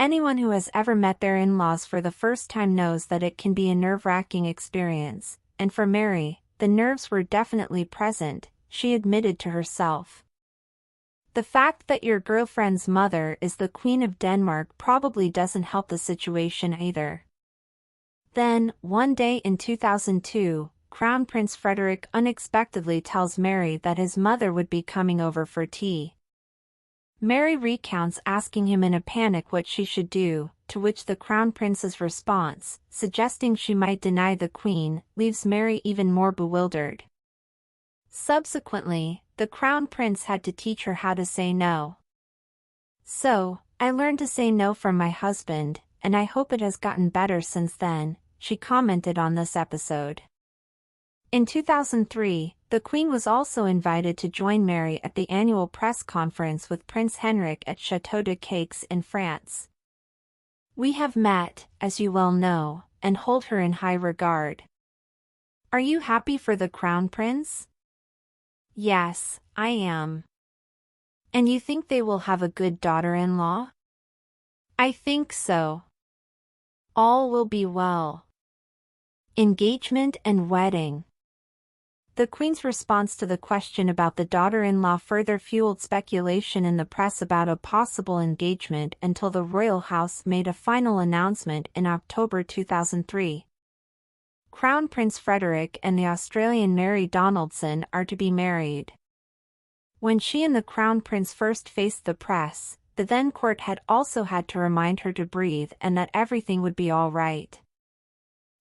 Anyone who has ever met their in-laws for the first time knows that it can be a nerve-wracking experience, and for Mary, the nerves were definitely present, she admitted to herself. The fact that your girlfriend's mother is the Queen of Denmark probably doesn't help the situation either. Then, one day in 2002, Crown Prince Frederik unexpectedly tells Mary that his mother would be coming over for tea. Mary recounts asking him in a panic what she should do, to which the Crown Prince's response, suggesting she might deny the Queen, leaves Mary even more bewildered. Subsequently, the Crown Prince had to teach her how to say no. "So, I learned to say no from my husband, and I hope it has gotten better since then," she commented on this episode. In 2003, the Queen was also invited to join Mary at the annual press conference with Prince Henrik at Château de Caux in France. "We have met, as you well know, and hold her in high regard. Are you happy for the Crown Prince?" "Yes, I am." "And you think they will have a good daughter-in-law?" "I think so. All will be well." Engagement and wedding. The Queen's response to the question about the daughter-in-law further fueled speculation in the press about a possible engagement until the royal house made a final announcement in October 2003. Crown Prince Frederik and the Australian Mary Donaldson are to be married. When she and the Crown Prince first faced the press, the then court had also had to remind her to breathe and that everything would be all right.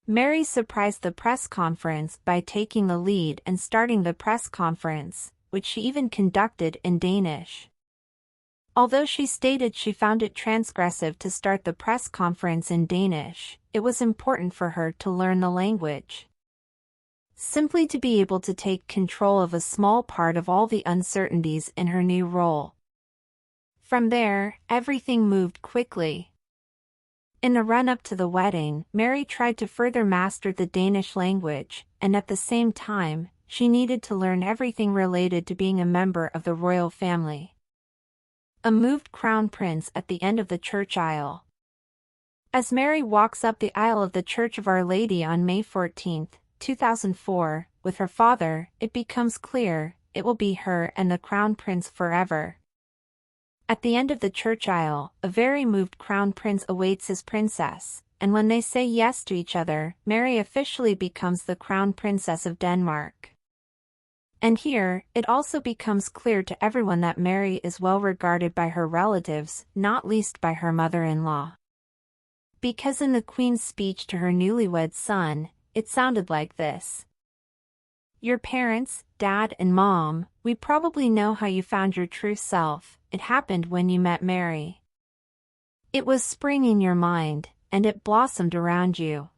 Mary surprised the press conference by taking the lead and starting the press conference, which she even conducted in Danish. Although she stated she found it transgressive to start the press conference in Danish, it was important for her to learn the language. Simply to be able to take control of a small part of all the uncertainties in her new role. From there, everything moved quickly. In the run-up to the wedding, Mary tried to further master the Danish language, and at the same time, she needed to learn everything related to being a member of the royal family. A moved Crown Prince at the end of the church aisle. As Mary walks up the aisle of the Church of Our Lady on May 14, 2004, with her father, it becomes clear, it will be her and the Crown Prince forever. At the end of the church aisle, a very moved Crown Prince awaits his princess, and when they say yes to each other, Mary officially becomes the Crown Princess of Denmark. And here, it also becomes clear to everyone that Mary is well regarded by her relatives, not least by her mother-in-law. Because in the Queen's speech to her newlywed son, it sounded like this. "Your parents, Dad and Mom, we probably know how you found your true self. It happened when you met Mary. It was spring in your mind, and it blossomed around you."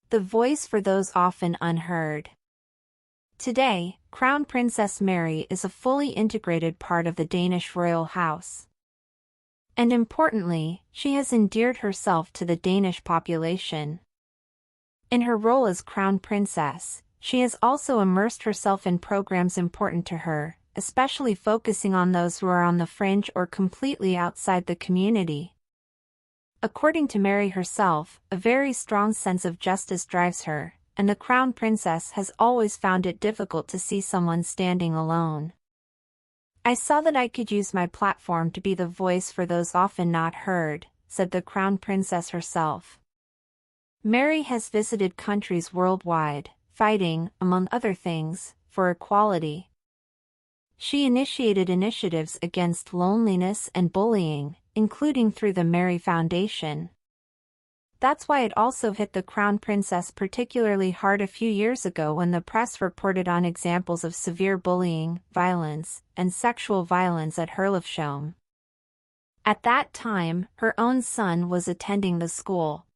The voice for those often unheard. Today, Crown Princess Mary is a fully integrated part of the Danish royal house. And importantly, she has endeared herself to the Danish population. In her role as Crown Princess, she has also immersed herself in programs important to her, especially focusing on those who are on the fringe or completely outside the community. According to Mary herself, a very strong sense of justice drives her, and the Crown Princess has always found it difficult to see someone standing alone. "I saw that I could use my platform to be the voice for those often not heard," said the Crown Princess herself. Mary has visited countries worldwide, fighting, among other things, for equality. She initiated initiatives against loneliness and bullying, including through the Mary Foundation. That's why it also hit the Crown Princess particularly hard a few years ago when the press reported on examples of severe bullying, violence, and sexual violence at Herlufsholm. At that time, her own son was attending the school.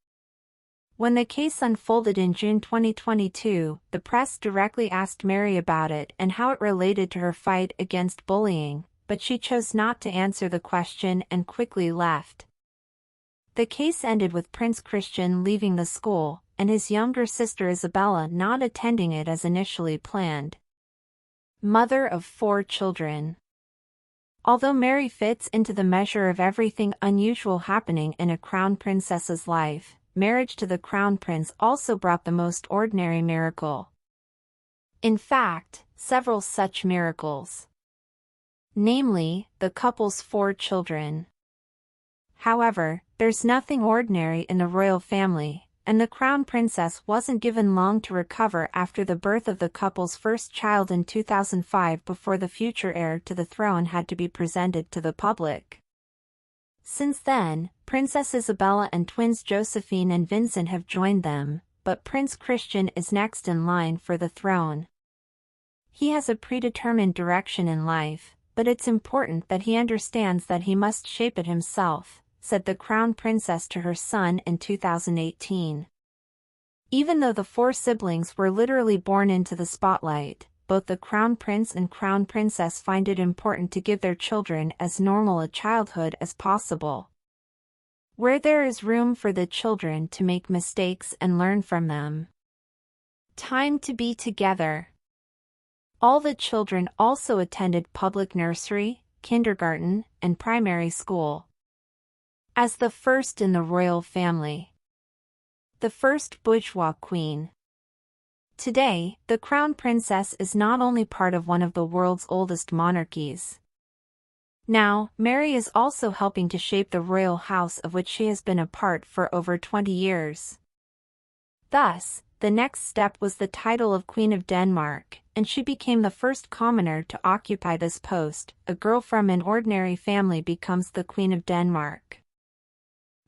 When the case unfolded in June 2022, the press directly asked Mary about it and how it related to her fight against bullying, but she chose not to answer the question and quickly left. The case ended with Prince Christian leaving the school, and his younger sister Isabella not attending it as initially planned. Mother of 4 children. Although Mary fits into the measure of everything unusual happening in a crown princess's life, marriage to the crown prince also brought the most ordinary miracle. In fact, several such miracles. Namely, the couple's 4 children. However, there's nothing ordinary in the royal family, and the crown princess wasn't given long to recover after the birth of the couple's first child in 2005 before the future heir to the throne had to be presented to the public. Since then, Princess Isabella and twins Josephine and Vincent have joined them, but Prince Christian is next in line for the throne. He has a predetermined direction in life, but it's important that he understands that he must shape it himself, said the crown princess to her son in 2018. Even though the 4 siblings were literally born into the spotlight, both the crown prince and crown princess find it important to give their children as normal a childhood as possible, where there is room for the children to make mistakes and learn from them. Time to be together. All the children also attended public nursery, kindergarten, and primary school. As the first in the royal family, the first bourgeois queen. Today, the crown princess is not only part of one of the world's oldest monarchies. Now, Mary is also helping to shape the royal house of which she has been a part for over 20 years. Thus, the next step was the title of Queen of Denmark, and she became the first commoner to occupy this post. A girl from an ordinary family becomes the Queen of Denmark.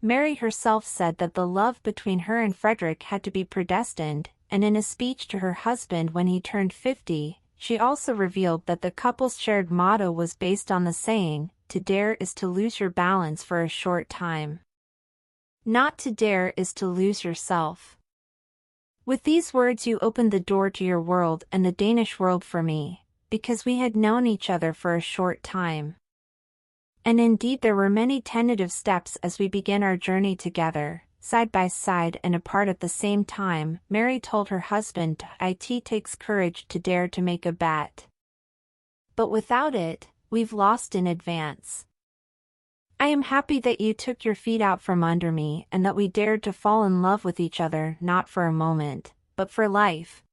Mary herself said that the love between her and Frederik had to be predestined, and in a speech to her husband when he turned 50, she also revealed that the couple's shared motto was based on the saying, "To dare is to lose your balance for a short time. Not to dare is to lose yourself." With these words you opened the door to your world and the Danish world for me, because we had known each other for a short time. And indeed there were many tentative steps as we began our journey together, side by side and apart at the same time. Mary told her husband, "It takes courage to dare to make a bet. But without it, we've lost in advance. I am happy that you took your feet out from under me and that we dared to fall in love with each other not for a moment, but for life."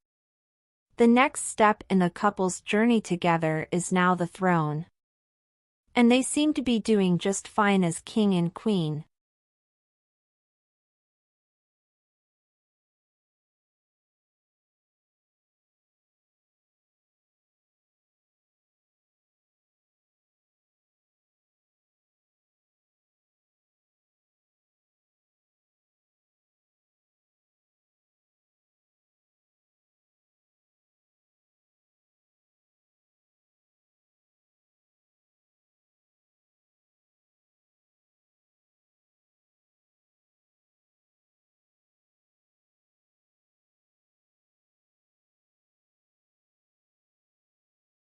The next step in the couple's journey together is now the throne. And they seem to be doing just fine as king and queen.